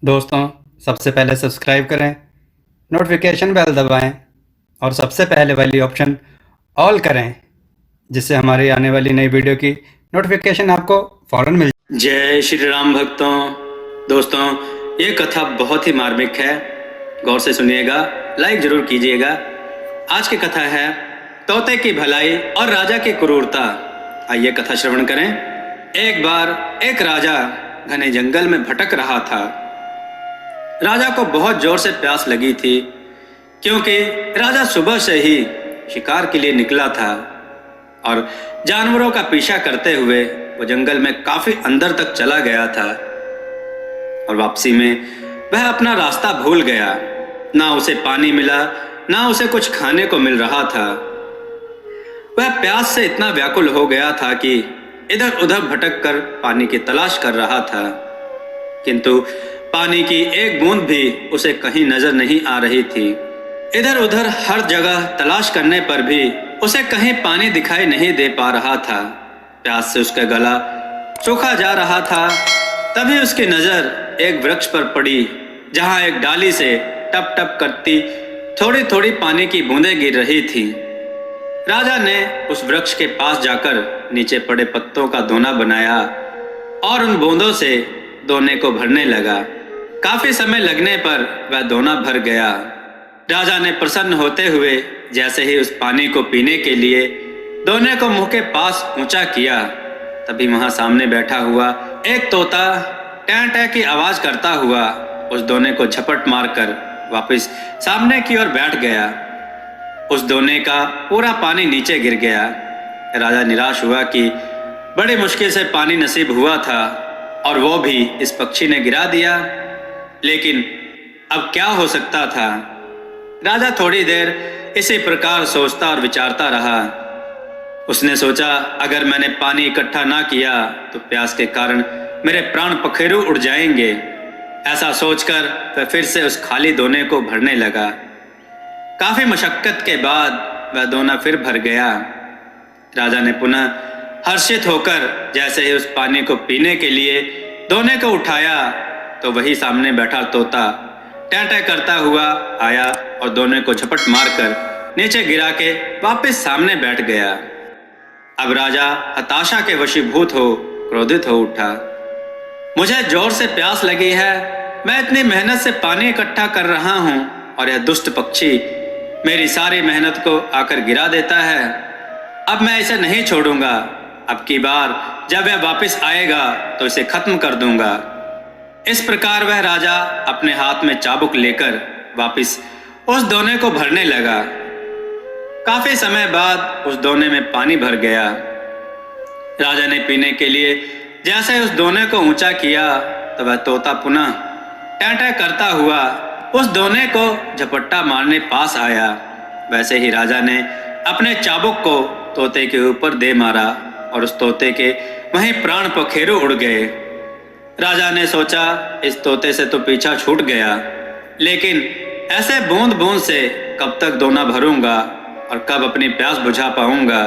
दोस्तों, सबसे पहले सब्सक्राइब करें, नोटिफिकेशन बेल दबाएं और सबसे पहले वाली ऑप्शन ऑल करें, जिससे हमारी आने वाली नई वीडियो की नोटिफिकेशन आपको फौरन मिल जाए। जय श्री राम भक्तों। दोस्तों, ये कथा बहुत ही मार्मिक है, गौर से सुनिएगा, लाइक जरूर कीजिएगा। आज की कथा है तोते की भलाई और राजा की क्रूरता। आइए कथा श्रवण करें। एक बार एक राजा घने जंगल में भटक रहा था। राजा को बहुत जोर से प्यास लगी थी, क्योंकि राजा सुबह से ही शिकार के लिए निकला था और जानवरों का पीछा करते हुए वो जंगल में काफी अंदर तक चला गया था और वापसी में वह अपना रास्ता भूल गया। ना उसे पानी मिला, ना उसे कुछ खाने को मिल रहा था। वह प्यास से इतना व्याकुल हो गया था कि इधर उधर भटक कर पानी की तलाश कर रहा था, किंतु पानी की एक बूंद भी उसे कहीं नजर नहीं आ रही थी। इधर उधर हर जगह तलाश करने पर भी उसे कहीं पानी दिखाई नहीं दे पा रहा था। प्यास से उसका गला सूखा जा रहा था। तभी उसकी नजर एक वृक्ष पर पड़ी, जहां एक डाली से टप टप करती थोड़ी थोड़ी पानी की बूंदें गिर रही थी। राजा ने उस वृक्ष के पास जाकर नीचे पड़े पत्तों का दोना बनाया और उन बूंदों से दोने को भरने लगा। काफी समय लगने पर वह दोना भर गया। राजा ने प्रसन्न होते हुए जैसे ही उस पानी को पीने के लिए दोने को मुंह के पास ऊंचा किया, तभी वहां सामने बैठा हुआ एक तोता टैं टैं की आवाज करता हुआ उस दोने को झपट मारकर वापस सामने की ओर बैठ गया। उस दोने का पूरा पानी नीचे गिर गया। राजा निराश हुआ कि बड़ी मुश्किल से पानी नसीब हुआ था और वो भी इस पक्षी ने गिरा दिया। लेकिन अब क्या हो सकता था? राजा थोड़ी देर इसी प्रकार सोचता और विचारता रहा। उसने सोचा, अगर मैंने पानी इकट्ठा ना किया तो प्यास के कारण मेरे प्राण पखेरु उड़ जाएंगे। ऐसा सोचकर वह फिर से उस खाली दोने को भरने लगा। काफी मशक्कत के बाद वह दोना फिर भर गया। राजा ने पुनः हर्षित होकर जैसे ही उस पानी को पीने के लिए दोने को उठाया, तो वही सामने बैठा तोता टैं टैं करता हुआ आया और दोने को झपट मारकर नीचे गिरा के वापस सामने बैठ गया। अब राजा हताशा के वशीभूत हो क्रोधित हो उठा। मुझे जोर से प्यास लगी है, मैं इतनी मेहनत से पानी इकट्ठा कर रहा हूँ और यह दुष्ट पक्षी मेरी सारी मेहनत को आकर गिरा देता है। अब मैं इसे नहीं छोड़ूंगा। अब की बार जब वह वापस आएगा तो इसे खत्म कर दूंगा। इस प्रकार वह राजा अपने हाथ में चाबुक लेकर वापस उस दोने को भरने लगा। काफी समय बाद उस दोने में पानी भर गया। राजा ने पीने के लिए जैसे उस दोने को ऊंचा किया, तो वह तोता पुनः टैं टैं करता हुआ उस दोने को झपट्टा मारने पास आया। वैसे ही राजा ने अपने चाबुक को तोते के ऊपर दे मारा और उस तोते के वहीं प्राण पखेरु उड़ गए। राजा ने सोचा, इस तोते से तो पीछा छूट गया, लेकिन ऐसे बूंद बूंद से कब तक दोना भरूंगा और कब अपनी प्यास बुझा पाऊंगा।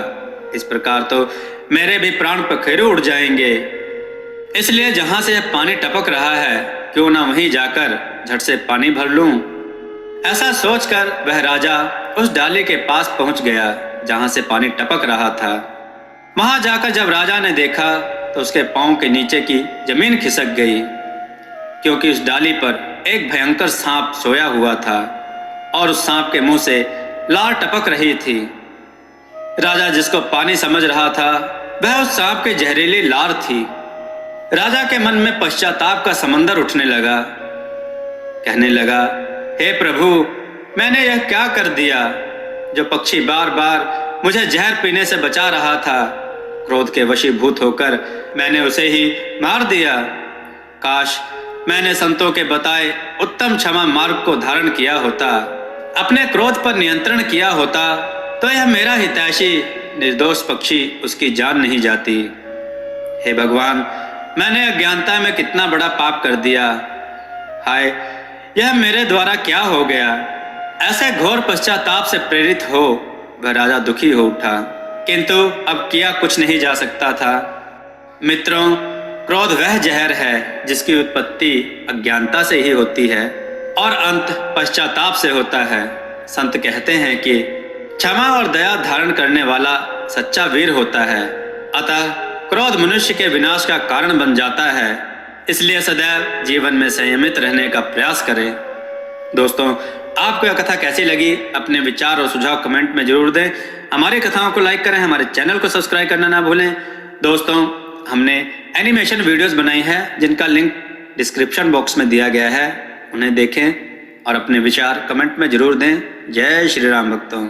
इस प्रकार तो मेरे भी प्राण पखेरु उड़ जाएंगे। इसलिए जहां से यह पानी टपक रहा है, क्यों ना वहीं जाकर झट से पानी भर लूं। ऐसा सोचकर वह राजा उस डाली के पास पहुंच गया जहां से पानी टपक रहा था। वहां जाकर जब राजा ने देखा तो उसके पांव के नीचे की जमीन खिसक गई, क्योंकि उस डाली पर एक भयंकर सांप सोया हुआ था और उस सांप के मुंह से लार टपक रही थी। राजा जिसको पानी समझ रहा था, वह उस सांप की जहरीली लार थी। राजा के मन में पश्चाताप का समंदर उठने लगा। कहने लगा, हे प्रभु, मैंने यह क्या कर दिया? जो पक्षी बार बार मुझे जहर पीने से बचा रहा था, क्रोध के वशीभूत होकर मैंने उसे ही मार दिया। काश मैंने संतों के बताए उत्तम क्षमा मार्ग को धारण किया होता, अपने क्रोध पर नियंत्रण किया होता, तो यह मेरा हितैषी निर्दोष पक्षी उसकी जान नहीं जाती। हे भगवान, मैंने अज्ञानता में कितना बड़ा पाप कर दिया। हाय, यह मेरे द्वारा क्या हो गया? ऐसे घोर पश्चाताप से प्रेरित हो वह राजा दुखी हो उठा, किंतु अब किया कुछ नहीं जा सकता था। मित्रों, क्रोध वह जहर है जिसकी उत्पत्ति अज्ञानता से ही होती है और अंत पश्चाताप से होता है। संत कहते हैं कि क्षमा और दया धारण करने वाला सच्चा वीर होता है। अतः क्रोध मनुष्य के विनाश का कारण बन जाता है, इसलिए सदैव जीवन में संयमित रहने का प्रयास करें। दोस्तों, आपको यह कथा कैसी लगी? अपने विचार और सुझाव कमेंट में जरूर दें। हमारी कथाओं को लाइक करें, हमारे चैनल को सब्सक्राइब करना ना भूलें। दोस्तों, हमने एनिमेशन वीडियोस बनाई हैं जिनका लिंक डिस्क्रिप्शन बॉक्स में दिया गया है, उन्हें देखें और अपने विचार कमेंट में जरूर दें। जय श्री राम भक्तों।